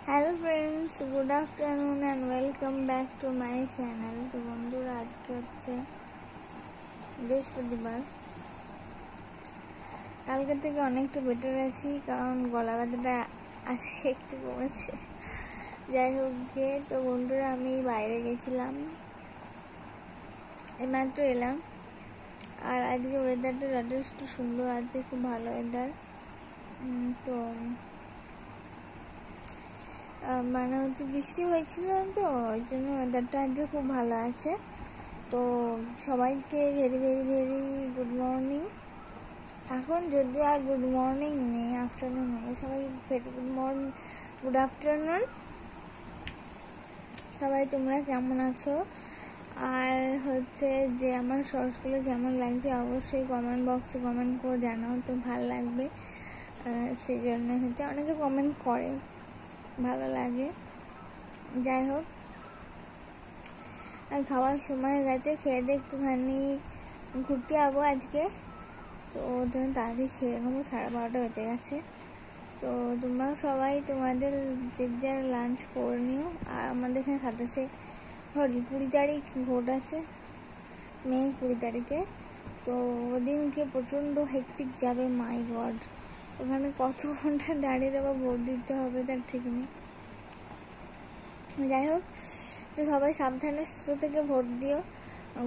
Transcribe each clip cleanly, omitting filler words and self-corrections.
Hello friends, good afternoon and welcome back to my channel. তো বন্ধুরা, আজকে হচ্ছে বৃহস্পতিবার। কালকে থেকে অনেকটা বেটার আছি, কারণ গলা ব্যথাটা আজকে একটু কমেছে। যাই হোক গিয়ে, তো বন্ধুরা আমি বাইরে গেছিলাম, এইমাত্র এলাম। আর আজকে ওয়েদারটা যথেষ্ট সুন্দর আছে, খুব ভালো ওয়েদার। তো মানে হচ্ছে বৃষ্টি হয়েছিল, তো ওই জন্য ওয়েদারটা আজকে খুব ভালো আছে। তো সবাইকে very very very good morning. এখন যদিও আর গুড মর্নিং নেই, আফটারনুন নেই, সবাই ভেরি গুড আফটারনুন। সবাই তোমরা কেমন আছো? আর হচ্ছে যে আমার শর্টসগুলো কেমন লাগছে অবশ্যই কমেন্ট বক্সে কমেন্ট করে জানাও, তো ভালো লাগবে। সেই জন্য হচ্ছে অনেকে কমেন্ট করে, ভালো লাগে। যাই হোক, আর খাওয়ার সময় গেছে, খেয়ে দিয়ে একটুখানি ঘুরতে যাবো আজকে। তো তাড়াতাড়ি খেয়ে নেবো, 12:30 বেজে গেছে। তো তোমরা সবাই তোমাদের যে যার লাঞ্চ করে নিও। আর আমাদের এখানে 20 তারিখ ভোট আছে, মে 20 তারিখে। তো ওদিনকে প্রচণ্ড হেক্টিক যাবে, মাই গড। ওখানে কত ঘন্টা দাঁড়িয়ে দেবো, ভোট দিতে হবে তার ঠিক নেই। যাই হোক, তো সবাই সাবধানে সুস্থ থেকে ভোট দিও।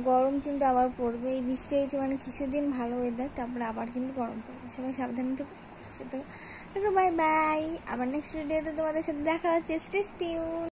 গরম কিন্তু আবার পড়বে, এই বৃষ্টি হয়েছে মানে কিছুদিন ভালো ওয়েদার, তারপরে আবার কিন্তু গরম পড়বে। সবাই সাবধানে থেকো, সুস্থ থেকো। Bye bye. আবার নেক্সট ভিডিওতে তোমাদের সাথে দেখা হচ্ছে। Stay tune.